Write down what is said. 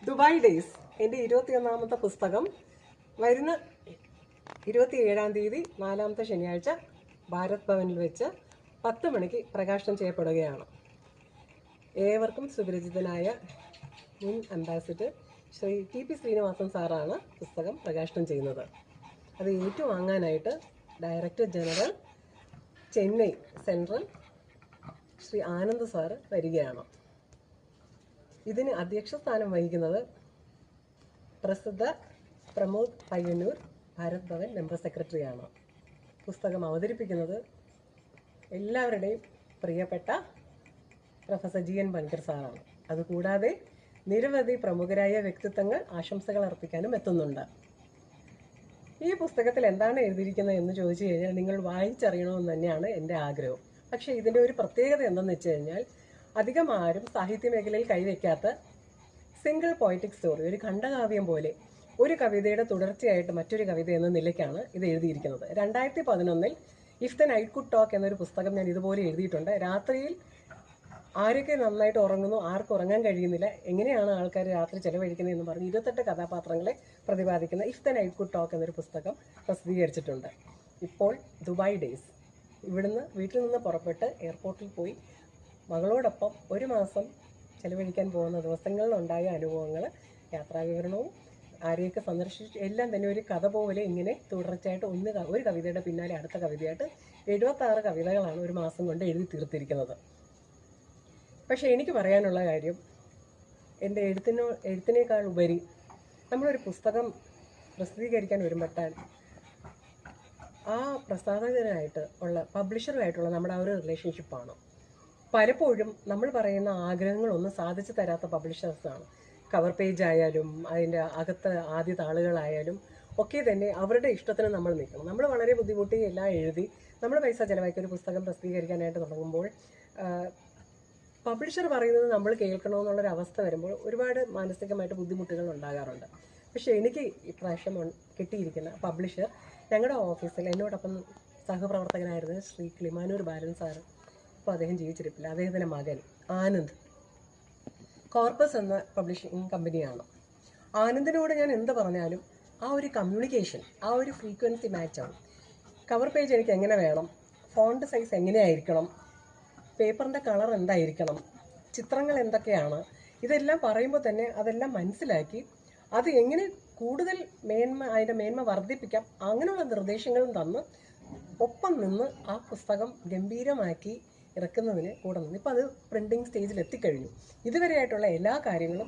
Dubai days എൻ്റെ 21ാമത്തെ പുസ്തകം വരുന്ന 27-ാം തീയതി 4ാമത്തെ ശനിയാഴ്ച ഭാരത് ഭവനിൽ വെച്ച് 10 മണിക്ക് പ്രകാശനം ചെയ്യപ്പെടുകയാണ്. ഏവർക്കും സുപരിചിതനായ മുൻ ambassador Shri T P Srinivasan സാറാണ് പുസ്തകം പ്രകാശനം ചെയ്യുന്നത്. അത് ഏറ്റുവാങ്ങാനായിട്ട് director general Chennai central Shri Anand sir വരികയാണ്. ഇതിന് അധ്യക്ഷ സ്ഥാനം വഹിക്കുന്നത് പ്രസിദ്ധ പ്രമോദ് പയ്യന്നൂർ ഭാരത് ഭവൻ മെമ്പർ സെക്രട്ടറിയാണ്. പുസ്തകം അവതരിപ്പിക്കുന്നത് എല്ലാവരുടെയും പ്രിയപ്പെട്ട പ്രൊഫസർ ജി എൻ പൻകർ സാറാണ്. അതുകൂടാതെ നിരവധി പ്രമുഖരായ വ്യക്തിത്വങ്ങൾ ആശംസകൾ അർപ്പിക്കാനും എത്തുന്നുണ്ട്. ഈ പുസ്തകത്തിൽ എന്താണ് എഴുതിയിരിക്കുന്നത് എന്ന് ചോദിച്ചു കഴിഞ്ഞാൽ നിങ്ങൾ വായിച്ചറിയണമെന്ന് തന്നെയാണ് എൻ്റെ ആഗ്രഹം. പക്ഷേ ഇതിൻ്റെ ഒരു പ്രത്യേകത എന്തെന്ന് വെച്ച് കഴിഞ്ഞാൽ അധികം ആരും സാഹിത്യ മേഖലയിൽ കൈവയ്ക്കാത്ത സിംഗിൾ പോയറ്റിക് സ്റ്റോറി, ഒരു ഖണ്ഡകാവ്യം പോലെ ഒരു കവിതയുടെ തുടർച്ചയായിട്ട് മറ്റൊരു കവിത എന്ന നിലയ്ക്കാണ് ഇത് എഴുതിയിരിക്കുന്നത്. 2011 if the night could talk എന്നൊരു പുസ്തകം ഞാൻ ഇതുപോലെ എഴുതിയിട്ടുണ്ട്. രാത്രിയിൽ ആരൊക്കെ നന്നായിട്ട് ഉറങ്ങുന്നു, ആർക്കും ഉറങ്ങാൻ കഴിയുന്നില്ല, എങ്ങനെയാണ് ആൾക്കാർ രാത്രി ചെലവഴിക്കുന്നത് എന്ന് പറഞ്ഞ് 28 കഥാപാത്രങ്ങളെ പ്രതിപാദിക്കുന്ന if the night could talk എന്നൊരു പുസ്തകം പ്രസിദ്ധീകരിച്ചിട്ടുണ്ട്. ഇപ്പോൾ ദുബായ് ഡേയ്സ്, ഇവിടുന്ന് വീട്ടിൽ നിന്ന് പുറപ്പെട്ട് എയർപോർട്ടിൽ പോയി മകളോടൊപ്പം ഒരു മാസം ചെലവഴിക്കാൻ പോകുന്ന ദിവസങ്ങളിലുണ്ടായ അനുഭവങ്ങൾ, യാത്രാവിവരണവും ആരെയൊക്കെ സന്ദർശിച്ചു എല്ലാം തന്നെ ഒരു കഥ പോലെ ഇങ്ങനെ തുടർച്ചയായിട്ട് ഒരു കവിതയുടെ പിന്നാലെ അടുത്ത കവിതയായിട്ട് 76 കവിതകളാണ് ഒരു മാസം കൊണ്ട് എഴുതി തീർത്തിരിക്കുന്നത്. പക്ഷേ എനിക്ക് പറയാനുള്ള കാര്യം, എൻ്റെ എഴുത്തിനേക്കാൾ ഉപരി നമ്മളൊരു പുസ്തകം പ്രസിദ്ധീകരിക്കാൻ വരുമ്പോഴാൻ ആ പ്രസാധകനായിട്ട് ഉള്ള പബ്ലിഷറുമായിട്ടുള്ള നമ്മുടെ ആ ഒരു റിലേഷൻഷിപ്പാണ്. പലപ്പോഴും നമ്മൾ പറയുന്ന ആഗ്രഹങ്ങളൊന്നും സാധിച്ചു തരാത്ത പബ്ലിഷേഴ്സാണ്. കവർ പേജ് ആയാലും അതിൻ്റെ അകത്ത് ആദ്യ താളുകളായാലും ഒക്കെ തന്നെ അവരുടെ ഇഷ്ടത്തിന് നമ്മൾ നിൽക്കണം. നമ്മൾ വളരെ ബുദ്ധിമുട്ടി എല്ലാം എഴുതി നമ്മൾ പൈസ ചിലവാക്കി ഒരു പുസ്തകം പ്രസിദ്ധീകരിക്കാനായിട്ട് തുടങ്ങുമ്പോൾ പബ്ലിഷർ പറയുന്നത് നമ്മൾ കേൾക്കണമെന്നുള്ളൊരവസ്ഥ വരുമ്പോൾ ഒരുപാട് മാനസികമായിട്ട് ബുദ്ധിമുട്ടുകൾ ഉണ്ടാകാറുണ്ട്. പക്ഷേ എനിക്ക് ഇപ്രാവശ്യം കിട്ടിയിരിക്കുന്ന പബ്ലിഷർ ഞങ്ങളുടെ ഓഫീസിൽ എന്നോടൊപ്പം സഹപ്രവർത്തകനായിരുന്നത് ശ്രീ കിളിമാനൂർ ബാലൻ സാറ്. അപ്പോൾ അദ്ദേഹം ജീവിച്ചിരിപ്പില്ല. അദ്ദേഹത്തിൻ്റെ മകൻ ആനന്ദ്, കോർപ്പസ് എന്ന പബ്ലിഷിംഗ് കമ്പനിയാണ്. ആനന്ദിനോട് ഞാൻ എന്ത് പറഞ്ഞാലും ആ ഒരു കമ്മ്യൂണിക്കേഷൻ, ആ ഒരു ഫ്രീക്വൻസി മാച്ച് ആവും. കവർ പേജ് എനിക്ക് എങ്ങനെ വേണം, ഫോണ്ട് സൈസ് എങ്ങനെയായിരിക്കണം, പേപ്പറിൻ്റെ കളർ എന്തായിരിക്കണം, ചിത്രങ്ങൾ എന്തൊക്കെയാണ്, ഇതെല്ലാം പറയുമ്പോൾ തന്നെ അതെല്ലാം മനസ്സിലാക്കി അത് എങ്ങനെ കൂടുതൽ അതിൻ്റെ മേന്മ വർദ്ധിപ്പിക്കാം, അങ്ങനെയുള്ള നിർദ്ദേശങ്ങളും തന്ന് ഒപ്പം നിന്ന് ആ പുസ്തകം ഗംഭീരമാക്കി ഇറക്കുന്നതിന് കൂടെ നിന്ന് ഇപ്പം അത് പ്രിൻറ്റിങ് സ്റ്റേജിൽ എത്തിക്കഴിഞ്ഞു. ഇതുവരെയായിട്ടുള്ള എല്ലാ കാര്യങ്ങളും